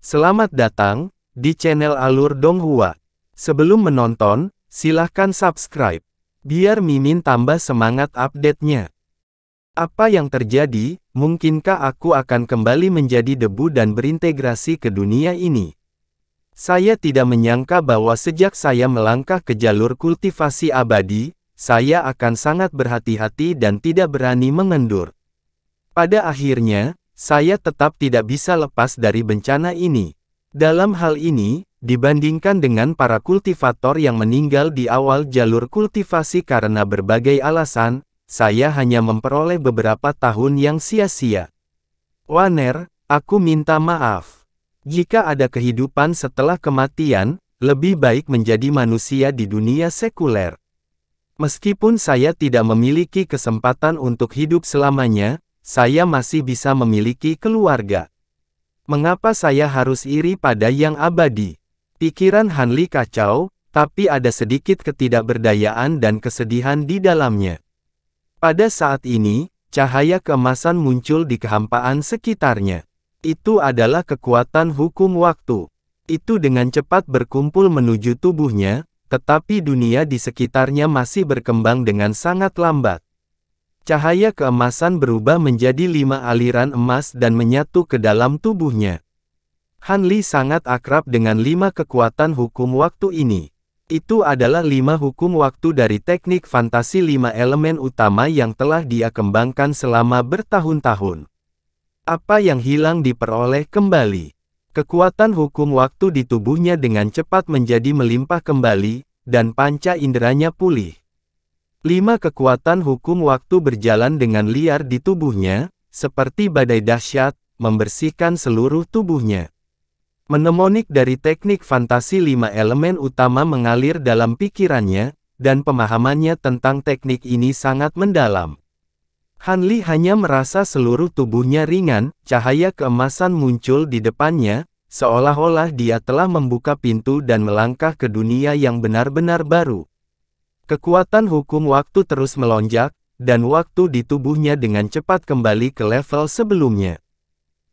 Selamat datang di channel Alur Donghua. Sebelum menonton, silahkan subscribe, biar Mimin tambah semangat update-nya. Apa yang terjadi? Mungkinkah aku akan kembali menjadi debu dan berintegrasi ke dunia ini? Saya tidak menyangka bahwa sejak saya melangkah ke jalur kultivasi abadi, saya akan sangat berhati-hati dan tidak berani mengendur. Pada akhirnya, saya tetap tidak bisa lepas dari bencana ini. Dalam hal ini, dibandingkan dengan para kultivator yang meninggal di awal jalur kultivasi karena berbagai alasan, saya hanya memperoleh beberapa tahun yang sia-sia. Waner, aku minta maaf. Jika ada kehidupan setelah kematian, lebih baik menjadi manusia di dunia sekuler. Meskipun saya tidak memiliki kesempatan untuk hidup selamanya, saya masih bisa memiliki keluarga. Mengapa saya harus iri pada yang abadi? Pikiran Hanli kacau, tapi ada sedikit ketidakberdayaan dan kesedihan di dalamnya. Pada saat ini, cahaya keemasan muncul di kehampaan sekitarnya. Itu adalah kekuatan hukum waktu. Itu dengan cepat berkumpul menuju tubuhnya, tetapi dunia di sekitarnya masih berkembang dengan sangat lambat. Cahaya keemasan berubah menjadi 5 aliran emas dan menyatu ke dalam tubuhnya. Hanli sangat akrab dengan 5 kekuatan hukum waktu ini. Itu adalah 5 hukum waktu dari teknik fantasi 5 elemen utama yang telah dia kembangkan selama bertahun-tahun. Apa yang hilang diperoleh kembali. Kekuatan hukum waktu di tubuhnya dengan cepat menjadi melimpah kembali, dan panca inderanya pulih. 5 kekuatan hukum waktu berjalan dengan liar di tubuhnya, seperti badai dahsyat, membersihkan seluruh tubuhnya. Mnemonik dari teknik fantasi 5 elemen utama mengalir dalam pikirannya, dan pemahamannya tentang teknik ini sangat mendalam. Hanli hanya merasa seluruh tubuhnya ringan, cahaya keemasan muncul di depannya, seolah-olah dia telah membuka pintu dan melangkah ke dunia yang benar-benar baru. Kekuatan hukum waktu terus melonjak, dan waktu di tubuhnya dengan cepat kembali ke level sebelumnya.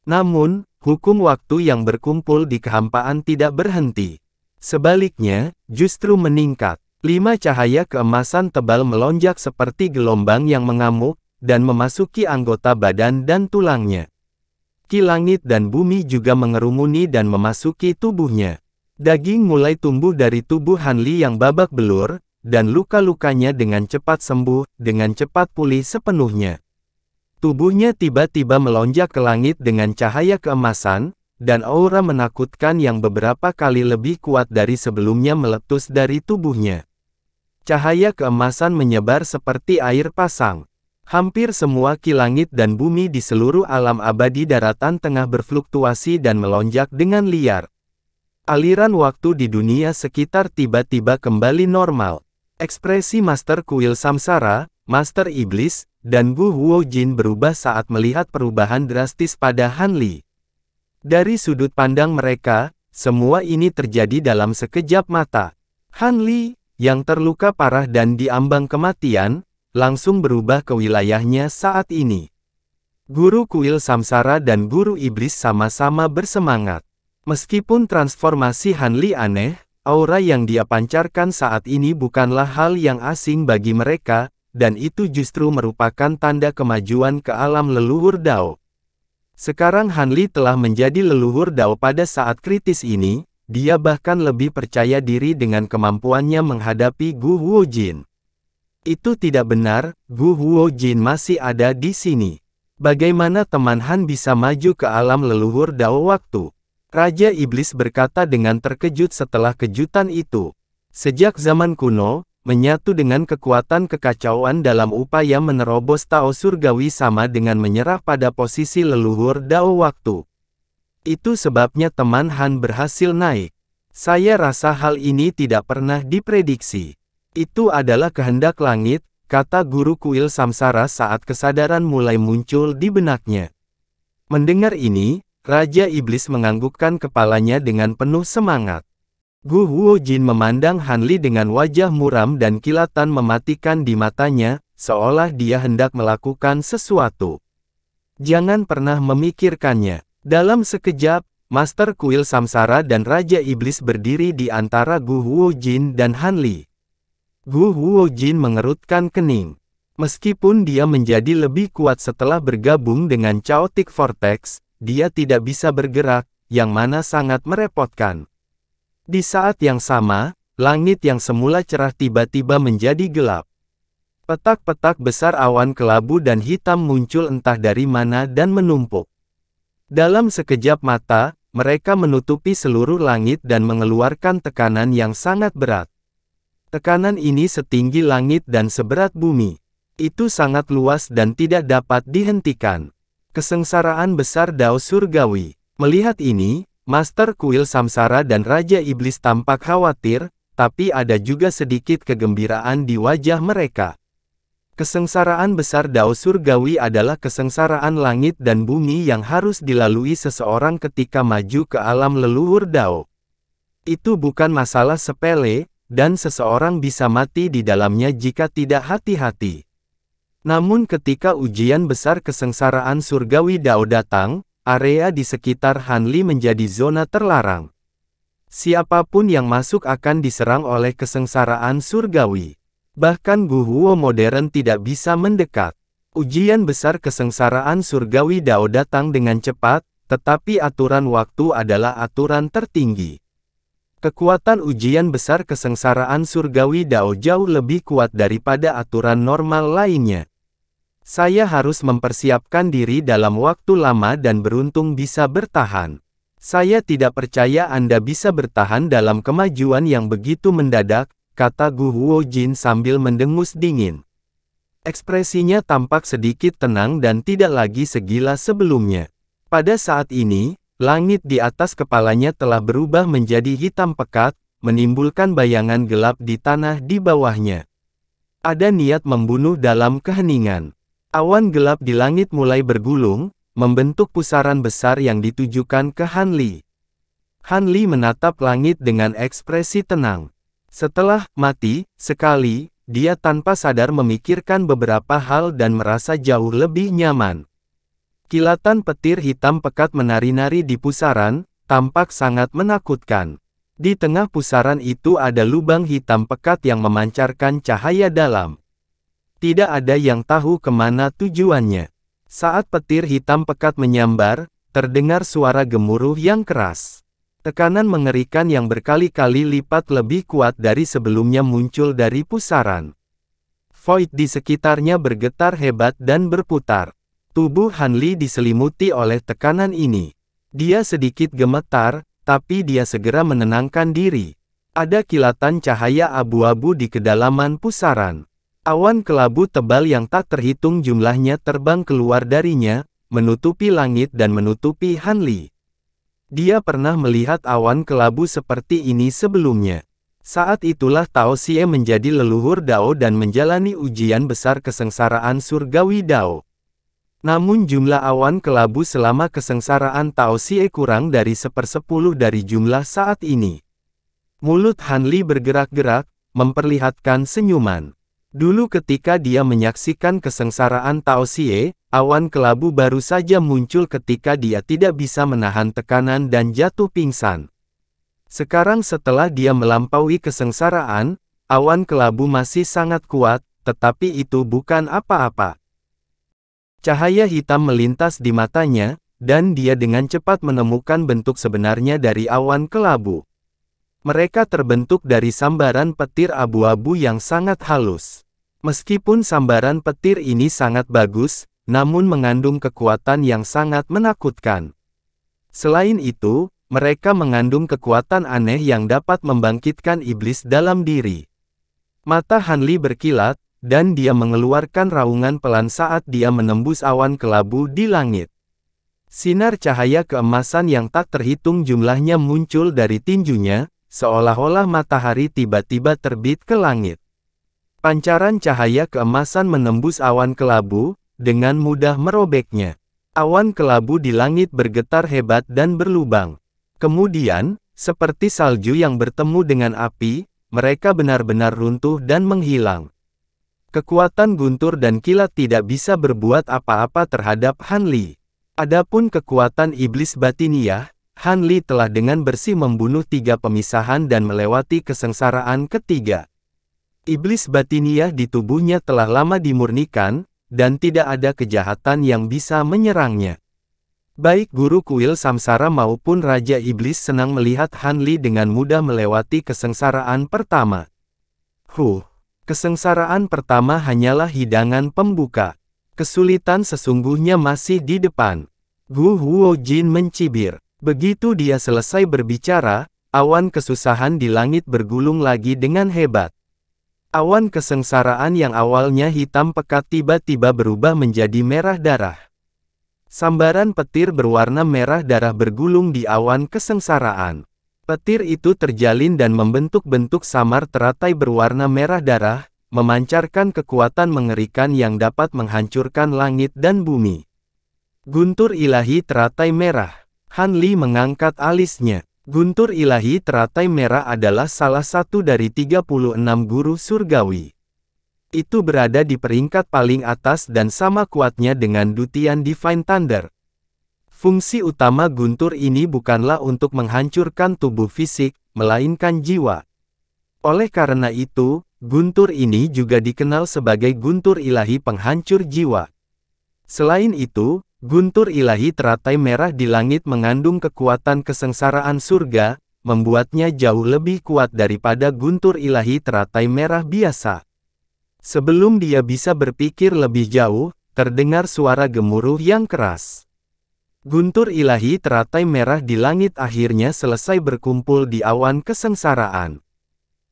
Namun, hukum waktu yang berkumpul di kehampaan tidak berhenti. Sebaliknya, justru meningkat. 5 cahaya keemasan tebal melonjak seperti gelombang yang mengamuk, dan memasuki anggota badan dan tulangnya. Ki langit dan bumi juga mengerumuni dan memasuki tubuhnya. Daging mulai tumbuh dari tubuh Hanli yang babak belur, dan luka-lukanya dengan cepat sembuh, dengan cepat pulih sepenuhnya. Tubuhnya tiba-tiba melonjak ke langit dengan cahaya keemasan, dan aura menakutkan yang beberapa kali lebih kuat dari sebelumnya meletus dari tubuhnya. Cahaya keemasan menyebar seperti air pasang. Hampir semua ki langit dan bumi di seluruh alam abadi daratan tengah berfluktuasi dan melonjak dengan liar. Aliran waktu di dunia sekitar tiba-tiba kembali normal. Ekspresi Master Kuil Samsara, Master Iblis, dan Gu Huojin berubah saat melihat perubahan drastis pada Hanli. Dari sudut pandang mereka, semua ini terjadi dalam sekejap mata. Hanli, yang terluka parah dan diambang kematian, langsung berubah ke wilayahnya saat ini. Guru Kuil Samsara dan Guru Iblis sama-sama bersemangat. Meskipun transformasi Hanli aneh, aura yang dia pancarkan saat ini bukanlah hal yang asing bagi mereka, dan itu justru merupakan tanda kemajuan ke alam leluhur Dao. Sekarang Hanli telah menjadi leluhur Dao pada saat kritis ini, dia bahkan lebih percaya diri dengan kemampuannya menghadapi Gu Huojin. Itu tidak benar, Gu Huojin masih ada di sini. Bagaimana teman Han bisa maju ke alam leluhur Dao waktu? Raja Iblis berkata dengan terkejut setelah kejutan itu. Sejak zaman kuno, menyatu dengan kekuatan kekacauan dalam upaya menerobos Tao surgawi sama dengan menyerah pada posisi leluhur Dao waktu. Itu sebabnya teman Han berhasil naik. Saya rasa hal ini tidak pernah diprediksi. Itu adalah kehendak langit, kata Guru Kuil Samsara saat kesadaran mulai muncul di benaknya. Mendengar ini, Raja Iblis menganggukkan kepalanya dengan penuh semangat. Gu Huojin memandang Hanli dengan wajah muram dan kilatan mematikan di matanya, seolah dia hendak melakukan sesuatu. Jangan pernah memikirkannya. Dalam sekejap, Master Kuil Samsara dan Raja Iblis berdiri di antara Gu Huojin dan Han Li. Gu Huojin mengerutkan kening. Meskipun dia menjadi lebih kuat setelah bergabung dengan Chaotic Vortex, dia tidak bisa bergerak, yang mana sangat merepotkan. Di saat yang sama, langit yang semula cerah tiba-tiba menjadi gelap. Petak-petak besar awan kelabu dan hitam muncul entah dari mana dan menumpuk. Dalam sekejap mata, mereka menutupi seluruh langit dan mengeluarkan tekanan yang sangat berat. Tekanan ini setinggi langit dan seberat bumi. Itu sangat luas dan tidak dapat dihentikan. Kesengsaraan besar Dao Surgawi. Melihat ini, Master Kuil Samsara dan Raja Iblis tampak khawatir, tapi ada juga sedikit kegembiraan di wajah mereka. Kesengsaraan besar Dao Surgawi adalah kesengsaraan langit dan bumi yang harus dilalui seseorang ketika maju ke alam leluhur Dao. Itu bukan masalah sepele, dan seseorang bisa mati di dalamnya jika tidak hati-hati. Namun ketika ujian besar kesengsaraan surgawi Dao datang, area di sekitar Han Li menjadi zona terlarang. Siapapun yang masuk akan diserang oleh kesengsaraan surgawi. Bahkan Gu Huo modern tidak bisa mendekat. Ujian besar kesengsaraan surgawi Dao datang dengan cepat, tetapi aturan waktu adalah aturan tertinggi. Kekuatan ujian besar kesengsaraan surgawi Dao jauh lebih kuat daripada aturan normal lainnya. Saya harus mempersiapkan diri dalam waktu lama dan beruntung bisa bertahan. Saya tidak percaya Anda bisa bertahan dalam kemajuan yang begitu mendadak, kata Gu Huojin sambil mendengus dingin. Ekspresinya tampak sedikit tenang dan tidak lagi segila sebelumnya. Pada saat ini, langit di atas kepalanya telah berubah menjadi hitam pekat, menimbulkan bayangan gelap di tanah di bawahnya. Ada niat membunuh dalam keheningan. Awan gelap di langit mulai bergulung, membentuk pusaran besar yang ditujukan ke Han Li. Han Li menatap langit dengan ekspresi tenang. Setelah mati sekali, dia tanpa sadar memikirkan beberapa hal dan merasa jauh lebih nyaman. Kilatan petir hitam pekat menari-nari di pusaran, tampak sangat menakutkan. Di tengah pusaran itu ada lubang hitam pekat yang memancarkan cahaya dalam. Tidak ada yang tahu kemana tujuannya. Saat petir hitam pekat menyambar, terdengar suara gemuruh yang keras. Tekanan mengerikan yang berkali-kali lipat lebih kuat dari sebelumnya muncul dari pusaran. Void di sekitarnya bergetar hebat dan berputar. Tubuh Han Li diselimuti oleh tekanan ini. Dia sedikit gemetar, tapi dia segera menenangkan diri. Ada kilatan cahaya abu-abu di kedalaman pusaran. Awan kelabu tebal yang tak terhitung jumlahnya terbang keluar darinya, menutupi langit dan menutupi Han Li. Dia pernah melihat awan kelabu seperti ini sebelumnya. Saat itulah Tao Xie menjadi leluhur Dao dan menjalani ujian besar kesengsaraan surgawi Dao. Namun jumlah awan kelabu selama kesengsaraan Tao Xie kurang dari 1/10 dari jumlah saat ini. Mulut Han Li bergerak-gerak, memperlihatkan senyuman. Dulu ketika dia menyaksikan kesengsaraan Tao Xie, awan kelabu baru saja muncul ketika dia tidak bisa menahan tekanan dan jatuh pingsan. Sekarang setelah dia melampaui kesengsaraan, awan kelabu masih sangat kuat, tetapi itu bukan apa-apa. Cahaya hitam melintas di matanya, dan dia dengan cepat menemukan bentuk sebenarnya dari awan kelabu. Mereka terbentuk dari sambaran petir abu-abu yang sangat halus. Meskipun sambaran petir ini sangat bagus, namun mengandung kekuatan yang sangat menakutkan. Selain itu, mereka mengandung kekuatan aneh yang dapat membangkitkan iblis dalam diri. Mata Han Li berkilat, dan dia mengeluarkan raungan pelan saat dia menembus awan kelabu di langit. Sinar cahaya keemasan yang tak terhitung jumlahnya muncul dari tinjunya, seolah-olah matahari tiba-tiba terbit ke langit. Pancaran cahaya keemasan menembus awan kelabu, dengan mudah merobeknya. Awan kelabu di langit bergetar hebat dan berlubang. Kemudian, seperti salju yang bertemu dengan api, mereka benar-benar runtuh dan menghilang. Kekuatan guntur dan kilat tidak bisa berbuat apa-apa terhadap Han Li. Adapun kekuatan iblis batiniah, Han Li telah dengan bersih membunuh 3 pemisahan dan melewati kesengsaraan ketiga. Iblis batiniah di tubuhnya telah lama dimurnikan, dan tidak ada kejahatan yang bisa menyerangnya. Baik guru kuil samsara maupun Raja Iblis senang melihat Han Li dengan mudah melewati kesengsaraan pertama. Kesengsaraan pertama hanyalah hidangan pembuka. Kesulitan sesungguhnya masih di depan. Gu Huojin mencibir. Begitu dia selesai berbicara, awan kesusahan di langit bergulung lagi dengan hebat. Awan kesengsaraan yang awalnya hitam pekat tiba-tiba berubah menjadi merah darah. Sambaran petir berwarna merah darah bergulung di awan kesengsaraan. Petir itu terjalin dan membentuk bentuk samar teratai berwarna merah darah, memancarkan kekuatan mengerikan yang dapat menghancurkan langit dan bumi. Guntur ilahi teratai merah. Han Li mengangkat alisnya. Guntur ilahi teratai merah adalah salah satu dari 36 guru surgawi. Itu berada di peringkat paling atas dan sama kuatnya dengan Dutian Divine Thunder. Fungsi utama guntur ini bukanlah untuk menghancurkan tubuh fisik, melainkan jiwa. Oleh karena itu, guntur ini juga dikenal sebagai guntur ilahi penghancur jiwa. Selain itu, guntur ilahi teratai merah di langit mengandung kekuatan kesengsaraan surga, membuatnya jauh lebih kuat daripada guntur ilahi teratai merah biasa. Sebelum dia bisa berpikir lebih jauh, terdengar suara gemuruh yang keras. Guntur ilahi teratai merah di langit akhirnya selesai berkumpul di awan kesengsaraan.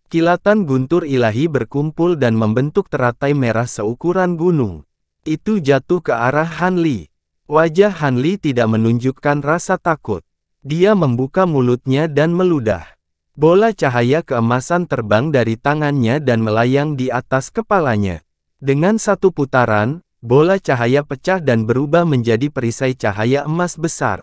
Kilatan guntur ilahi berkumpul dan membentuk teratai merah seukuran gunung. Itu jatuh ke arah Han Li. Wajah Han Li tidak menunjukkan rasa takut. Dia membuka mulutnya dan meludah. Bola cahaya keemasan terbang dari tangannya dan melayang di atas kepalanya. Dengan satu putaran, bola cahaya pecah dan berubah menjadi perisai cahaya emas besar.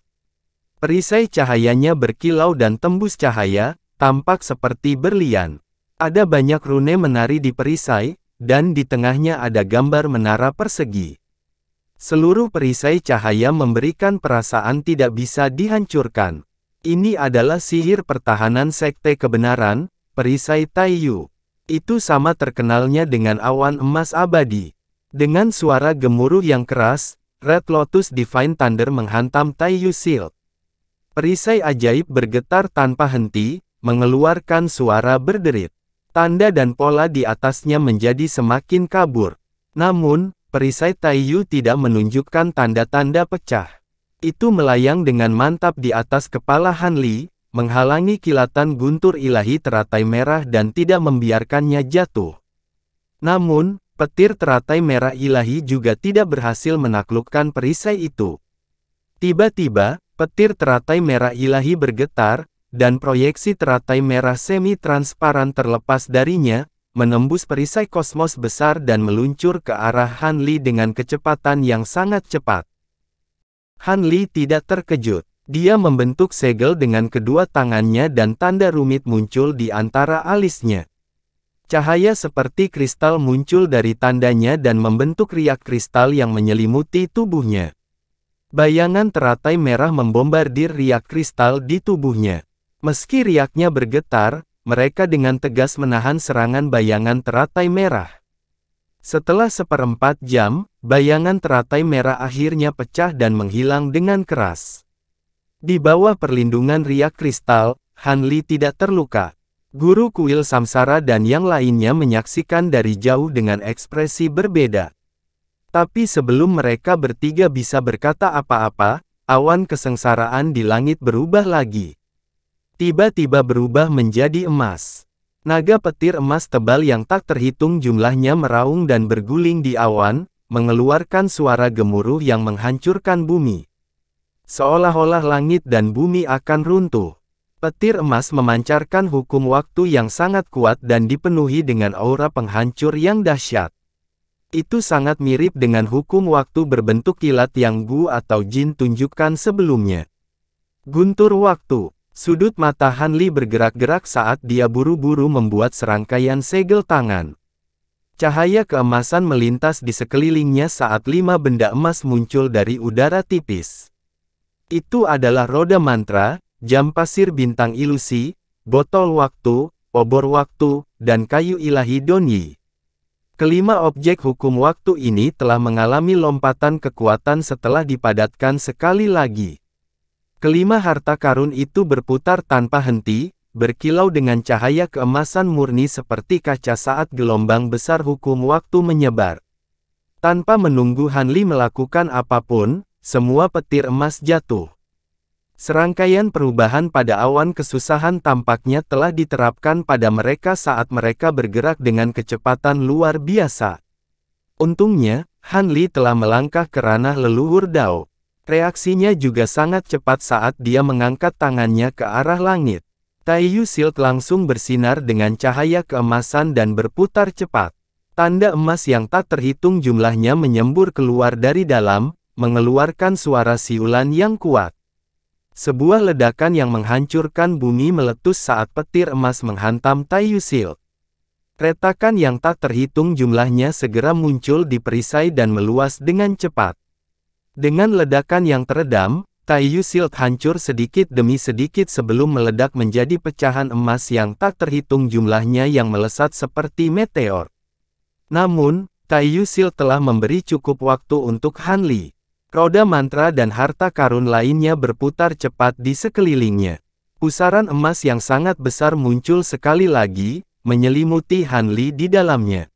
Perisai cahayanya berkilau dan tembus cahaya, tampak seperti berlian. Ada banyak rune menari di perisai, dan di tengahnya ada gambar menara persegi. Seluruh perisai cahaya memberikan perasaan tidak bisa dihancurkan. Ini adalah sihir pertahanan sekte kebenaran, perisai Taiyu. Itu sama terkenalnya dengan awan emas abadi. Dengan suara gemuruh yang keras, Red Lotus Divine Thunder menghantam Taiyu Shield. Perisai ajaib bergetar tanpa henti, mengeluarkan suara berderit. Tanda dan pola di atasnya menjadi semakin kabur. Namun, perisai Taiyu tidak menunjukkan tanda-tanda pecah. Itu melayang dengan mantap di atas kepala Han Li, menghalangi kilatan guntur ilahi teratai merah dan tidak membiarkannya jatuh. Namun, petir teratai merah ilahi juga tidak berhasil menaklukkan perisai itu. Tiba-tiba, petir teratai merah ilahi bergetar, dan proyeksi teratai merah semi-transparan terlepas darinya, menembus perisai kosmos besar dan meluncur ke arah Han Li dengan kecepatan yang sangat cepat. Han Li tidak terkejut. Dia membentuk segel dengan kedua tangannya dan tanda rumit muncul di antara alisnya. Cahaya seperti kristal muncul dari tandanya dan membentuk riak kristal yang menyelimuti tubuhnya. Bayangan teratai merah membombardir riak kristal di tubuhnya. Meski riaknya bergetar, mereka dengan tegas menahan serangan bayangan teratai merah. Setelah 1/4 jam, bayangan teratai merah akhirnya pecah dan menghilang dengan keras. Di bawah perlindungan riak kristal, Han Li tidak terluka. Guru kuil samsara dan yang lainnya menyaksikan dari jauh dengan ekspresi berbeda. Tapi sebelum mereka bertiga bisa berkata apa-apa, awan kesengsaraan di langit berubah lagi. Tiba-tiba berubah menjadi emas. Naga petir emas tebal yang tak terhitung jumlahnya meraung dan berguling di awan, mengeluarkan suara gemuruh yang menghancurkan bumi. Seolah-olah langit dan bumi akan runtuh. Petir emas memancarkan hukum waktu yang sangat kuat dan dipenuhi dengan aura penghancur yang dahsyat. Itu sangat mirip dengan hukum waktu berbentuk kilat yang Gu atau Jin tunjukkan sebelumnya. Guntur waktu. Sudut mata Han Li bergerak-gerak saat dia buru-buru membuat serangkaian segel tangan. Cahaya keemasan melintas di sekelilingnya saat 5 benda emas muncul dari udara tipis. Itu adalah roda mantra, jam pasir bintang ilusi, botol waktu, obor waktu, dan kayu ilahi Donyi. Kelima objek hukum waktu ini telah mengalami lompatan kekuatan setelah dipadatkan sekali lagi. Kelima harta karun itu berputar tanpa henti, berkilau dengan cahaya keemasan murni seperti kaca saat gelombang besar hukum waktu menyebar. Tanpa menunggu Hanli melakukan apapun, semua petir emas jatuh. Serangkaian perubahan pada awan kesusahan tampaknya telah diterapkan pada mereka saat mereka bergerak dengan kecepatan luar biasa. Untungnya, Hanli telah melangkah ke ranah leluhur Dao. Reaksinya juga sangat cepat saat dia mengangkat tangannya ke arah langit. Taiyu Shield langsung bersinar dengan cahaya keemasan dan berputar cepat. Tanda emas yang tak terhitung jumlahnya menyembur keluar dari dalam, mengeluarkan suara siulan yang kuat. Sebuah ledakan yang menghancurkan bumi meletus saat petir emas menghantam Taiyu Shield. Retakan yang tak terhitung jumlahnya segera muncul di perisai dan meluas dengan cepat. Dengan ledakan yang teredam, Taiyu Shield hancur sedikit demi sedikit sebelum meledak menjadi pecahan emas yang tak terhitung jumlahnya yang melesat seperti meteor. Namun, Taiyu Shield telah memberi cukup waktu untuk Hanli. Roda mantra dan harta karun lainnya berputar cepat di sekelilingnya. Pusaran emas yang sangat besar muncul sekali lagi, menyelimuti Hanli di dalamnya.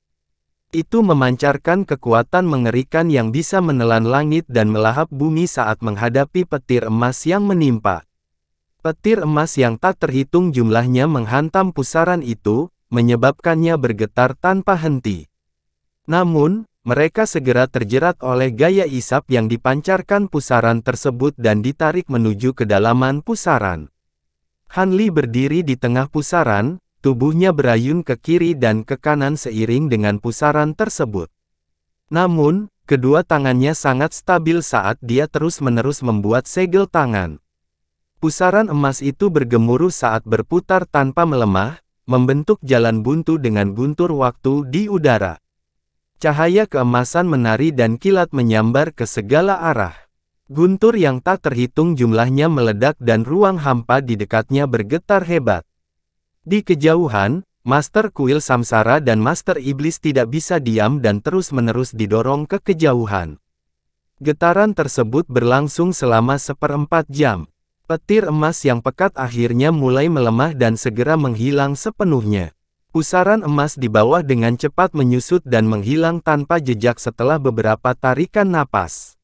Itu memancarkan kekuatan mengerikan yang bisa menelan langit dan melahap bumi saat menghadapi petir emas yang menimpa. Petir emas yang tak terhitung jumlahnya menghantam pusaran itu, menyebabkannya bergetar tanpa henti. Namun, mereka segera terjerat oleh gaya isap yang dipancarkan pusaran tersebut dan ditarik menuju kedalaman pusaran. Hanli berdiri di tengah pusaran, tubuhnya berayun ke kiri dan ke kanan seiring dengan pusaran tersebut. Namun, kedua tangannya sangat stabil saat dia terus-menerus membuat segel tangan. Pusaran emas itu bergemuruh saat berputar tanpa melemah, membentuk jalan buntu dengan guntur waktu di udara. Cahaya keemasan menari dan kilat menyambar ke segala arah. Guntur yang tak terhitung jumlahnya meledak dan ruang hampa di dekatnya bergetar hebat. Di kejauhan, Master Kuil Samsara dan Master Iblis tidak bisa diam dan terus-menerus didorong ke kejauhan. Getaran tersebut berlangsung selama 1/4 jam. Petir emas yang pekat akhirnya mulai melemah dan segera menghilang sepenuhnya. Pusaran emas di bawah dengan cepat menyusut dan menghilang tanpa jejak setelah beberapa tarikan napas.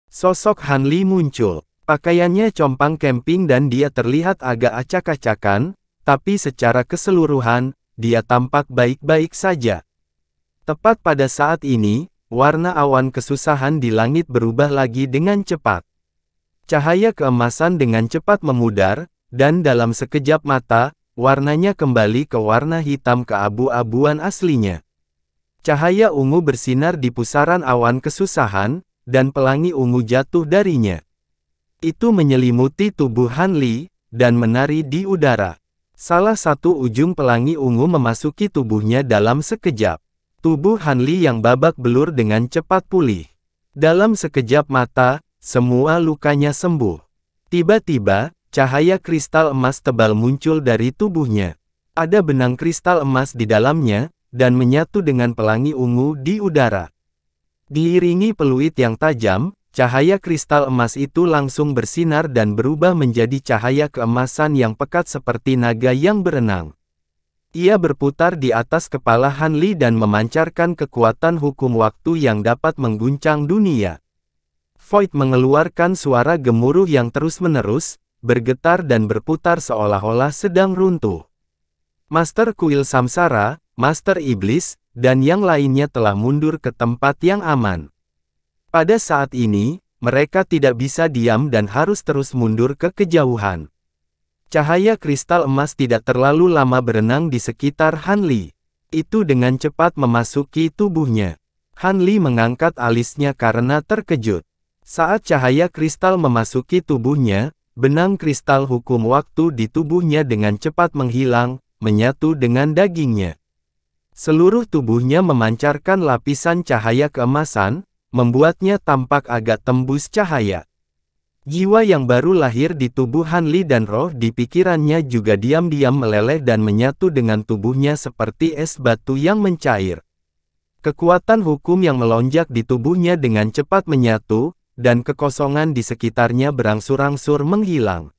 Sosok Hanli muncul. Pakaiannya compang camping dan dia terlihat agak acak-acakan, tapi secara keseluruhan, dia tampak baik-baik saja. Tepat pada saat ini, warna awan kesusahan di langit berubah lagi dengan cepat. Cahaya keemasan dengan cepat memudar, dan dalam sekejap mata, warnanya kembali ke warna hitam keabu-abuan aslinya. Cahaya ungu bersinar di pusaran awan kesusahan, dan pelangi ungu jatuh darinya. Itu menyelimuti tubuh Hanli, dan menari di udara. Salah satu ujung pelangi ungu memasuki tubuhnya dalam sekejap. Tubuh Hanli yang babak belur dengan cepat pulih. Dalam sekejap mata, semua lukanya sembuh. Tiba-tiba, cahaya kristal emas tebal muncul dari tubuhnya. Ada benang kristal emas di dalamnya, dan menyatu dengan pelangi ungu di udara. Diiringi peluit yang tajam, cahaya kristal emas itu langsung bersinar dan berubah menjadi cahaya keemasan yang pekat seperti naga yang berenang. Ia berputar di atas kepala Hanli dan memancarkan kekuatan hukum waktu yang dapat mengguncang dunia. Void mengeluarkan suara gemuruh yang terus-menerus, bergetar dan berputar seolah-olah sedang runtuh. Master Kuil Samsara, Master Iblis, dan yang lainnya telah mundur ke tempat yang aman. Pada saat ini, mereka tidak bisa diam dan harus terus mundur ke kejauhan. Cahaya kristal emas tidak terlalu lama berenang di sekitar Hanli. Itu dengan cepat memasuki tubuhnya. Hanli mengangkat alisnya karena terkejut. Saat cahaya kristal memasuki tubuhnya, benang kristal hukum waktu di tubuhnya dengan cepat menghilang, menyatu dengan dagingnya. Seluruh tubuhnya memancarkan lapisan cahaya keemasan, membuatnya tampak agak tembus cahaya. Jiwa yang baru lahir di tubuh Han Li dan roh di pikirannya juga diam-diam meleleh dan menyatu dengan tubuhnya seperti es batu yang mencair. Kekuatan hukum yang melonjak di tubuhnya dengan cepat menyatu, dan kekosongan di sekitarnya berangsur-angsur menghilang.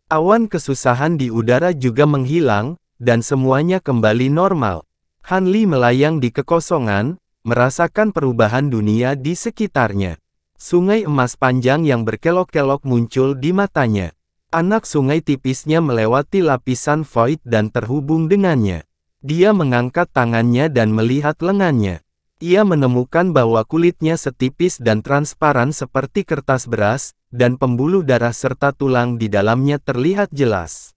Awan kesusahan di udara juga menghilang, dan semuanya kembali normal. Han Li melayang di kekosongan, merasakan perubahan dunia di sekitarnya. Sungai emas panjang yang berkelok-kelok muncul di matanya. Anak sungai tipisnya melewati lapisan void dan terhubung dengannya. Dia mengangkat tangannya dan melihat lengannya. Ia menemukan bahwa kulitnya setipis dan transparan seperti kertas beras, dan pembuluh darah serta tulang di dalamnya terlihat jelas.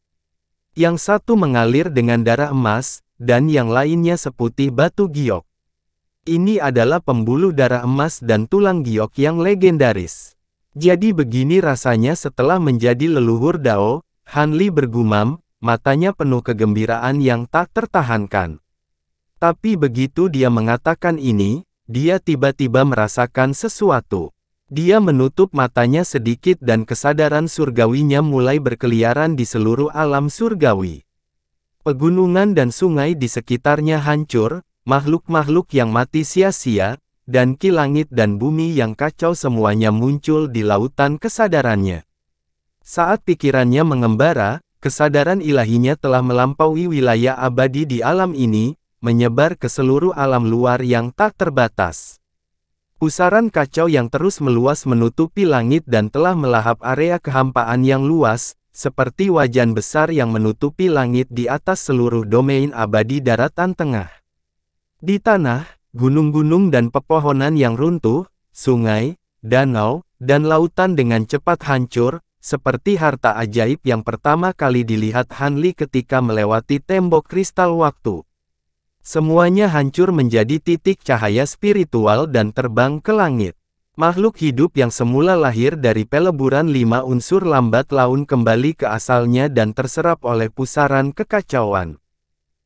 Yang satu mengalir dengan darah emas, dan yang lainnya seputih batu giok. Ini adalah pembuluh darah emas dan tulang giok yang legendaris. Jadi begini rasanya setelah menjadi leluhur Dao, Han Li bergumam, matanya penuh kegembiraan yang tak tertahankan. Tapi begitu dia mengatakan ini, dia tiba-tiba merasakan sesuatu. Dia menutup matanya sedikit dan kesadaran surgawinya mulai berkeliaran di seluruh alam surgawi. Pegunungan dan sungai di sekitarnya hancur, makhluk-makhluk yang mati sia-sia, dan ki langit dan bumi yang kacau semuanya muncul di lautan kesadarannya. Saat pikirannya mengembara, kesadaran ilahinya telah melampaui wilayah abadi di alam ini, menyebar ke seluruh alam luar yang tak terbatas. Pusaran kacau yang terus meluas menutupi langit dan telah melahap area kehampaan yang luas, seperti wajan besar yang menutupi langit di atas seluruh domain abadi daratan tengah. Di tanah, gunung-gunung dan pepohonan yang runtuh, sungai, danau, dan lautan dengan cepat hancur, seperti harta ajaib yang pertama kali dilihat Han Li ketika melewati tembok kristal waktu. Semuanya hancur menjadi titik cahaya spiritual dan terbang ke langit. Makhluk hidup yang semula lahir dari peleburan 5 unsur lambat laun kembali ke asalnya dan terserap oleh pusaran kekacauan.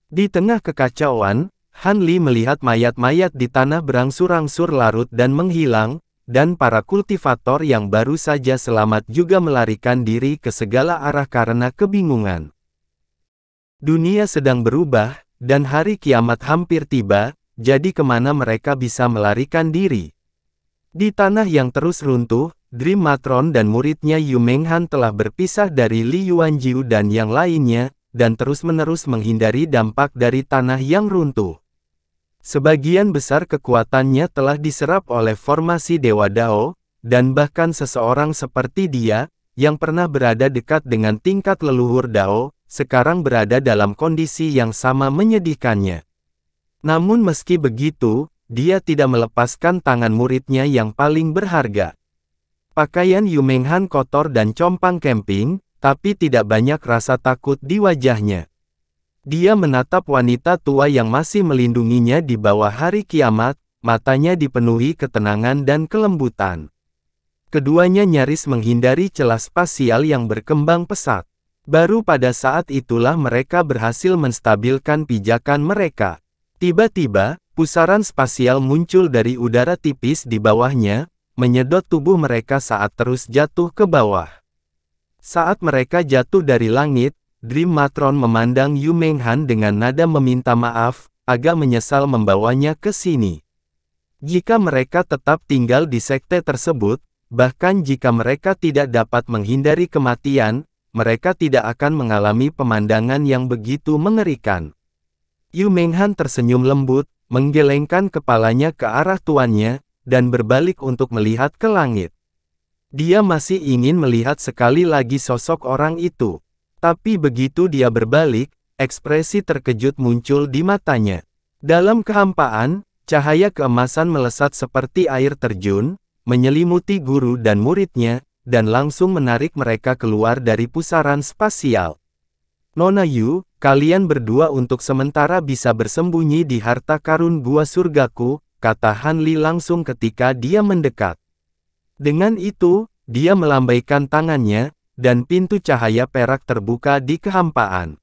Di tengah kekacauan, Han Li melihat mayat-mayat di tanah berangsur-angsur larut dan menghilang, dan para kultivator yang baru saja selamat juga melarikan diri ke segala arah karena kebingungan. Dunia sedang berubah, dan hari kiamat hampir tiba, jadi kemana mereka bisa melarikan diri? Di tanah yang terus runtuh, Dream Matron dan muridnya Yu Menghan telah berpisah dari Li Yuanjiu dan yang lainnya, dan terus-menerus menghindari dampak dari tanah yang runtuh. Sebagian besar kekuatannya telah diserap oleh formasi Dewa Dao, dan bahkan seseorang seperti dia, yang pernah berada dekat dengan tingkat leluhur Dao, sekarang berada dalam kondisi yang sama menyedihkannya. Namun meski begitu, dia tidak melepaskan tangan muridnya yang paling berharga. Pakaian Yu Menghan kotor dan compang camping, tapi tidak banyak rasa takut di wajahnya. Dia menatap wanita tua yang masih melindunginya di bawah hari kiamat, matanya dipenuhi ketenangan dan kelembutan. Keduanya nyaris menghindari celah spasial yang berkembang pesat. Baru pada saat itulah mereka berhasil menstabilkan pijakan mereka. Tiba-tiba, pusaran spasial muncul dari udara tipis di bawahnya, menyedot tubuh mereka saat terus jatuh ke bawah. Saat mereka jatuh dari langit, Dream Matron memandang Yu Menghan dengan nada meminta maaf, agak menyesal membawanya ke sini. Jika mereka tetap tinggal di sekte tersebut, bahkan jika mereka tidak dapat menghindari kematian, mereka tidak akan mengalami pemandangan yang begitu mengerikan. Yu Menghan tersenyum lembut, menggelengkan kepalanya ke arah tuannya, dan berbalik untuk melihat ke langit. Dia masih ingin melihat sekali lagi sosok orang itu. Tapi begitu dia berbalik, ekspresi terkejut muncul di matanya. Dalam kehampaan, cahaya keemasan melesat seperti air terjun, menyelimuti guru dan muridnya, dan langsung menarik mereka keluar dari pusaran spasial. Nona Yu, kalian berdua untuk sementara bisa bersembunyi di harta karun gua surgaku, kata Han Li langsung ketika dia mendekat. Dengan itu, dia melambaikan tangannya, dan pintu cahaya perak terbuka di kehampaan.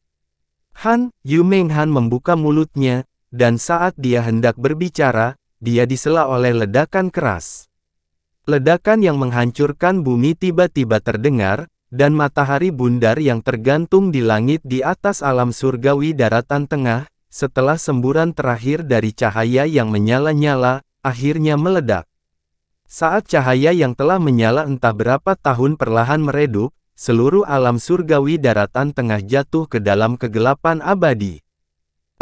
Yu Menghan membuka mulutnya, dan saat dia hendak berbicara, dia disela oleh ledakan keras. Ledakan yang menghancurkan bumi tiba-tiba terdengar, dan matahari bundar yang tergantung di langit di atas alam surgawi daratan tengah, setelah semburan terakhir dari cahaya yang menyala-nyala, akhirnya meledak. Saat cahaya yang telah menyala entah berapa tahun perlahan meredup, seluruh alam surgawi daratan tengah jatuh ke dalam kegelapan abadi.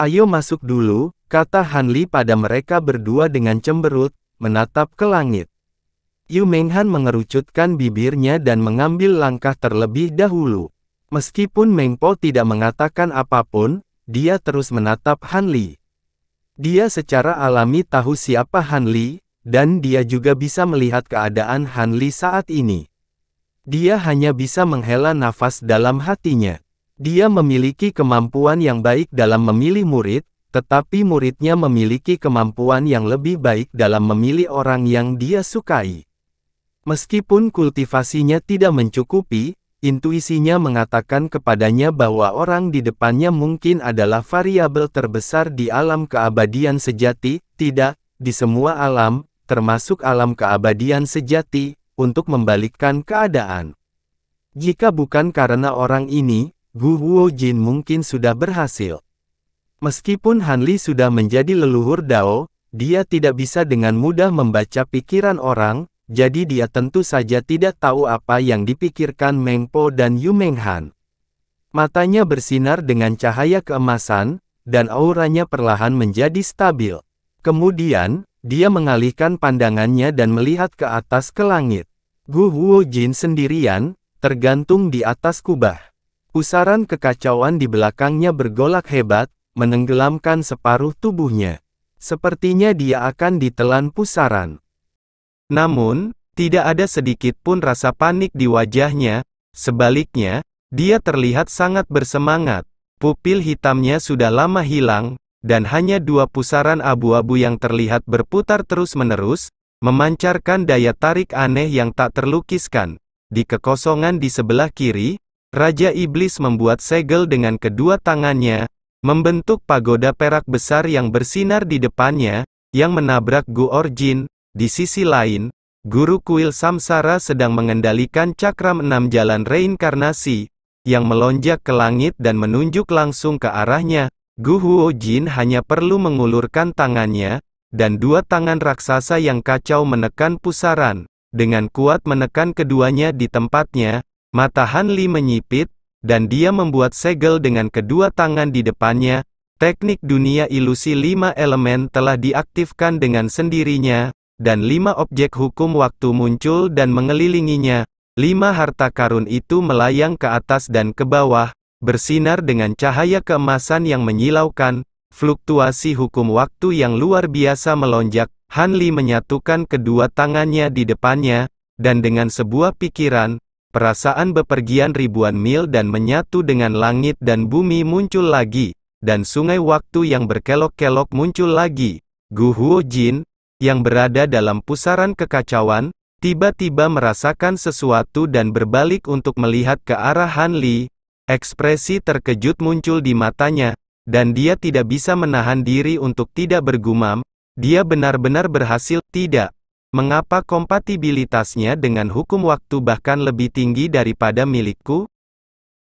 "Ayo masuk dulu," kata Han Li pada mereka berdua dengan cemberut, menatap ke langit. Yu Menghan mengerucutkan bibirnya dan mengambil langkah terlebih dahulu. Meskipun Meng Po tidak mengatakan apapun, dia terus menatap Han Li. Dia secara alami tahu siapa Han Li, dan dia juga bisa melihat keadaan Han Li saat ini. Dia hanya bisa menghela nafas dalam hatinya. Dia memiliki kemampuan yang baik dalam memilih murid, tetapi muridnya memiliki kemampuan yang lebih baik dalam memilih orang yang dia sukai. Meskipun kultivasinya tidak mencukupi, intuisinya mengatakan kepadanya bahwa orang di depannya mungkin adalah variabel terbesar di alam keabadian sejati, tidak, di semua alam, termasuk alam keabadian sejati, untuk membalikkan keadaan. Jika bukan karena orang ini, Gu Huojin mungkin sudah berhasil. Meskipun Han Li sudah menjadi leluhur Dao, dia tidak bisa dengan mudah membaca pikiran orang, jadi dia tentu saja tidak tahu apa yang dipikirkan Meng Po dan Yu Menghan. Matanya bersinar dengan cahaya keemasan, dan auranya perlahan menjadi stabil. Kemudian, dia mengalihkan pandangannya dan melihat ke atas ke langit. Gu Huojin sendirian, tergantung di atas kubah. Pusaran kekacauan di belakangnya bergolak hebat, menenggelamkan separuh tubuhnya. Sepertinya dia akan ditelan pusaran. Namun, tidak ada sedikit pun rasa panik di wajahnya, sebaliknya, dia terlihat sangat bersemangat. Pupil hitamnya sudah lama hilang, dan hanya dua pusaran abu-abu yang terlihat berputar terus-menerus, memancarkan daya tarik aneh yang tak terlukiskan. Di kekosongan di sebelah kiri, Raja Iblis membuat segel dengan kedua tangannya, membentuk pagoda perak besar yang bersinar di depannya, yang menabrak Gu Orjin. Di sisi lain, Guru Kuil Samsara sedang mengendalikan cakram 6 jalan reinkarnasi, yang melonjak ke langit dan menunjuk langsung ke arahnya. Gu Huojin hanya perlu mengulurkan tangannya, dan dua tangan raksasa yang kacau menekan pusaran. Dengan kuat menekan keduanya di tempatnya, mata Han Li menyipit, dan dia membuat segel dengan kedua tangan di depannya. Teknik dunia ilusi 5 elemen telah diaktifkan dengan sendirinya, dan 5 objek hukum waktu muncul dan mengelilinginya. 5 harta karun itu melayang ke atas dan ke bawah, bersinar dengan cahaya keemasan yang menyilaukan. Fluktuasi hukum waktu yang luar biasa melonjak. Han Li menyatukan kedua tangannya di depannya, dan dengan sebuah pikiran, perasaan bepergian ribuan mil dan menyatu dengan langit dan bumi muncul lagi, dan sungai waktu yang berkelok-kelok muncul lagi. Gu Huojin, yang berada dalam pusaran kekacauan, tiba-tiba merasakan sesuatu dan berbalik untuk melihat ke arah Han Li. Ekspresi terkejut muncul di matanya, dan dia tidak bisa menahan diri untuk tidak bergumam, dia benar-benar berhasil. Tidak. Mengapa kompatibilitasnya dengan hukum waktu bahkan lebih tinggi daripada milikku?